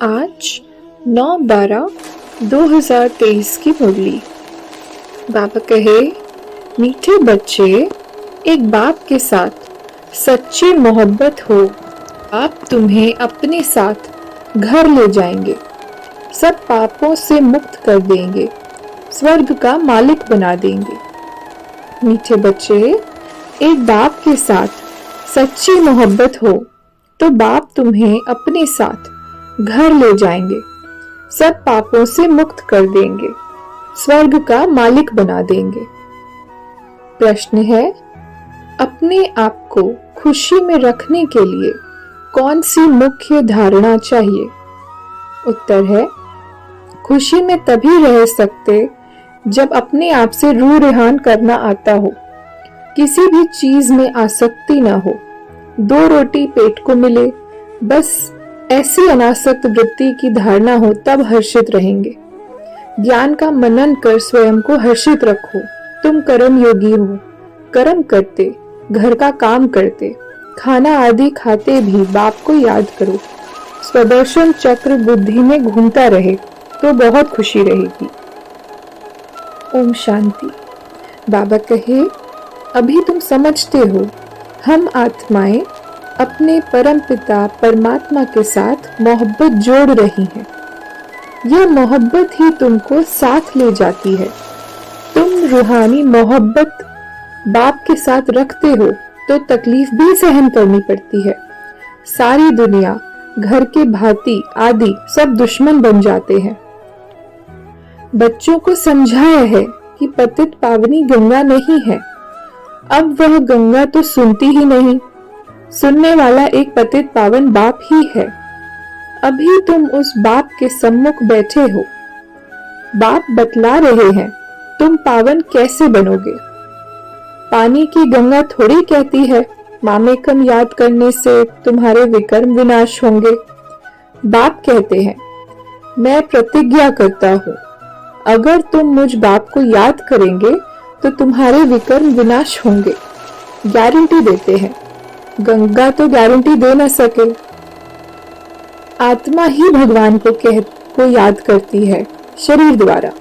आज 9/12/2023 की मुरली। बाबा कहे, मीठे बच्चे, एक बाप के साथ सच्ची मोहब्बत हो। आप तुम्हें अपने साथ घर ले जाएंगे, सब पापों से मुक्त कर देंगे, स्वर्ग का मालिक बना देंगे। मीठे बच्चे, एक बाप के साथ सच्ची मोहब्बत हो तो बाप तुम्हें अपने साथ घर ले जाएंगे, सब पापों से मुक्त कर देंगे, स्वर्ग का मालिक बना देंगे। प्रश्न है, अपने आप को खुशी में रखने के लिए कौन सी मुख्य धारणा चाहिए? उत्तर है, खुशी में तभी रह सकते जब अपने आप से रूह रेहान करना आता हो, किसी भी चीज में आसक्ति ना हो, 2 रोटी पेट को मिले, बस ऐसी अनासक्त वृत्ति की धारणा हो, तब हर्षित रहेंगे। ज्ञान का मनन कर स्वयं को हर्षित रखो। तुम कर्म योगी हो, कर्म करते, घर का काम करते, खाना आदि खाते भी बाप को याद करो। स्वदर्शन चक्र बुद्धि में घूमता रहे तो बहुत खुशी रहेगी। ओम शांति। बाबा कहे, अभी तुम समझते हो, हम आत्माएं अपने परम पिता परमात्मा के साथ मोहब्बत जोड़ रही हैं। यह मोहब्बत ही तुमको साथ ले जाती है। तुम रूहानी मोहब्बत बाप के साथ रखते हो तो तकलीफ भी सहन करनी पड़ती है। सारी दुनिया, घर के भांति आदि सब दुश्मन बन जाते हैं। बच्चों को समझाया है कि पतित पावनी गंगा नहीं है। अब वह गंगा तो सुनती ही नहीं, सुनने वाला एक पतित पावन बाप ही है। अभी तुम उस बाप के सम्मुख बैठे हो, बाप बतला रहे हैं तुम पावन कैसे बनोगे। पानी की गंगा थोड़ी कहती है मामेकम याद करने से तुम्हारे विकर्म विनाश होंगे। बाप कहते हैं, मैं प्रतिज्ञा करता हूँ, अगर तुम मुझ बाप को याद करेंगे तो तुम्हारे विकर्म विनाश होंगे। गारंटी देते हैं। गंगा तो गारंटी दे न सके। आत्मा ही भगवान को याद करती है शरीर द्वारा।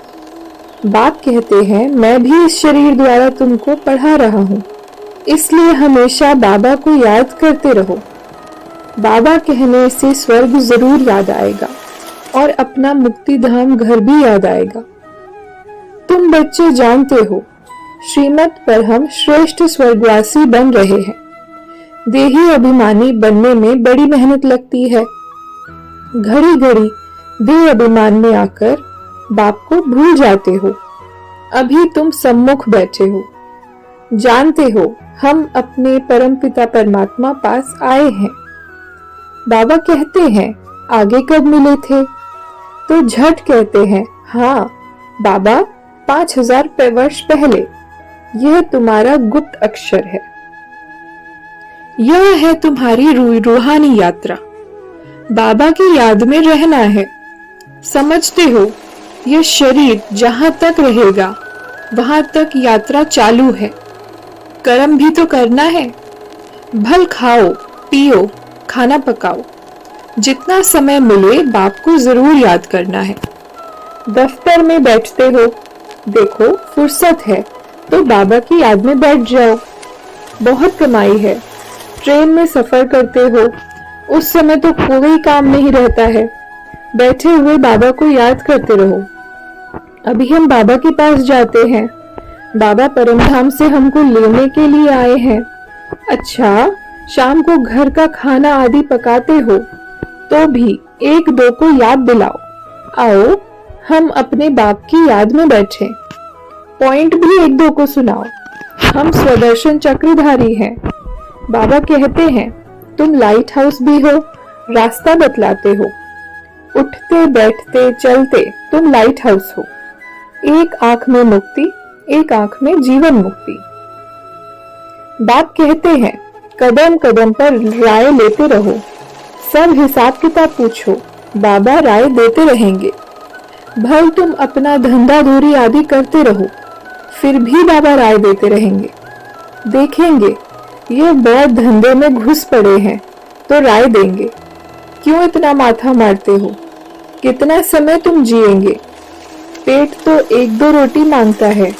बाप कहते हैं, मैं भी इस शरीर द्वारा तुमको पढ़ा रहा हूँ, इसलिए हमेशा बाबा को याद करते रहो। बाबा कहने से स्वर्ग जरूर याद आएगा और अपना मुक्ति धाम घर भी याद आएगा। तुम बच्चे जानते हो, श्रीमत पर हम श्रेष्ठ स्वर्गवासी बन रहे हैं। देही अभिमानी बनने में बड़ी मेहनत लगती है। घड़ी घड़ी देह अभिमान में आकर बाप को भूल जाते हो। अभी तुम सम्मुख बैठे हो, जानते हो हम अपने परम पिता परमात्मा पास आए हैं। बाबा कहते हैं, आगे कब मिले थे? तो झट कहते हैं, हाँ बाबा, 5000 वर्ष पहले। यह तुम्हारा गुप्त अक्षर है। यह है तुम्हारी रूहानी यात्रा। बाबा की याद में रहना है। समझते हो, यह शरीर जहां तक रहेगा वहां तक यात्रा चालू है। कर्म भी तो करना है। भल खाओ, पियो, खाना पकाओ। जितना समय मिले बाप को जरूर याद करना है। दफ्तर में बैठते हो, देखो फुर्सत है तो बाबा की याद में बैठ जाओ। बहुत कमाई है। ट्रेन में सफर करते हो, उस समय तो कोई काम नहीं रहता है, बैठे हुए बाबा को याद करते रहो। अभी हम बाबा के पास जाते हैं। बाबा परमधाम से हमको लेने के लिए आए हैं। अच्छा, शाम को घर का खाना आदि पकाते हो तो भी 1-2 को याद दिलाओ। आओ हम अपने बाप की याद में बैठे। पॉइंट भी 1-2 को सुनाओ। हम स्वदर्शन चक्रधारी हैं। बाबा कहते हैं, तुम लाइट हाउस भी हो, रास्ता बतलाते हो। उठते बैठते चलते तुम लाइट हाउस हो। एक आंख में मुक्ति, एक आंख में जीवन मुक्ति। बाप कहते हैं, कदम कदम पर राय लेते रहो, सब हिसाब किताब पूछो, बाबा राय देते रहेंगे। भल तुम अपना धंधा धूरी आदि करते रहो, फिर भी बाबा राय देते रहेंगे। देखेंगे ये बहुत धंधे में घुस पड़े हैं तो राय देंगे, क्यों इतना माथा मारते हो, कितना समय तुम जिएंगे? पेट तो एक दो रोटी मांगता है।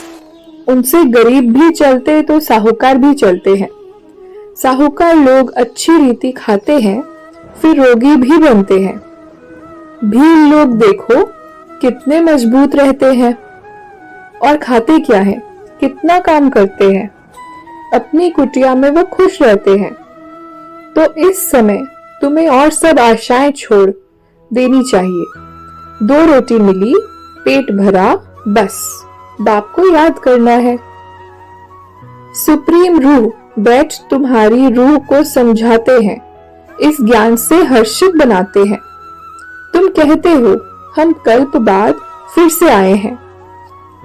उनसे गरीब भी चलते तो साहूकार भी चलते हैं। साहूकार लोग अच्छी रीति खाते हैं, फिर रोगी भी बनते हैं। भील लोग देखो कितने मजबूत रहते हैं, और खाते क्या है, कितना काम करते हैं। अपनी कुटिया में वो खुश रहते हैं। तो इस समय तुम्हें और सब आशाएं छोड़ देनी चाहिए। 2 रोटी मिली, पेट भरा, बस बाप को याद करना है। सुप्रीम रूह बैठ तुम्हारी रूह को समझाते हैं, इस ज्ञान से हर्षित बनाते हैं। तुम कहते हो हम कल्प बाद फिर से आए हैं,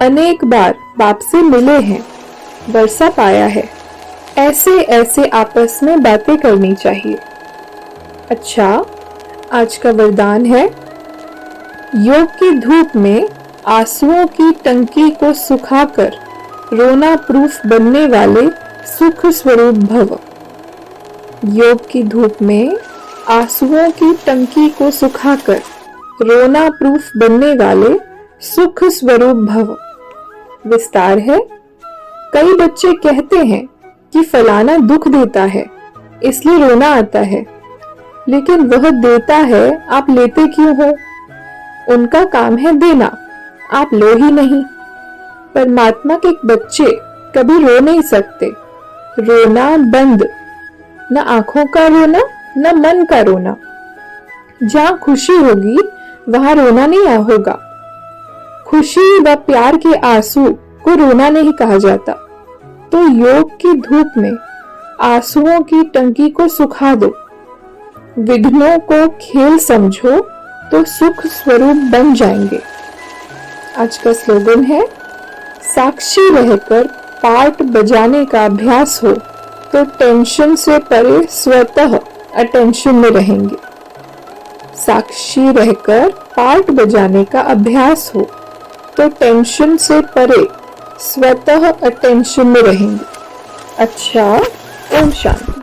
अनेक बार बाप से मिले हैं, वर्षा पाया है। ऐसे ऐसे आपस में बातें करनी चाहिए। अच्छा, आज का वरदान है, योग की धूप में आंसुओं की टंकी को सुखाकर रोना प्रूफ बनने वाले सुख स्वरूप भव। योग की धूप में आंसुओं की टंकी को सुखाकर रोना प्रूफ बनने वाले सुख स्वरूप भव। विस्तार है, कई बच्चे कहते हैं कि फलाना दुख देता है इसलिए रोना आता है, लेकिन वह देता है, आप लेते क्यों हो? उनका काम है देना, आप लो ही नहीं। परमात्मा के बच्चे कभी रो नहीं सकते। रोना बंद, न आंखों का रोना न मन का रोना। जहाँ खुशी होगी वहां रोना नहीं होगा। खुशी व प्यार के आंसू को रोना नहीं कहा जाता। तो योग की धूप में आंसुओं की टंकी को सुखा दो। विघ्नों को खेल समझो तो सुख स्वरूप बन जाएंगे। आज का स्लोगन है, साक्षी रहकर पार्ट बजाने का अभ्यास हो तो टेंशन से परे स्वतः अटेंशन में रहेंगे। साक्षी रहकर पार्ट बजाने का अभ्यास हो तो टेंशन से परे स्वतः अटेंशन में रहेंगे। अच्छा, ओम शांति।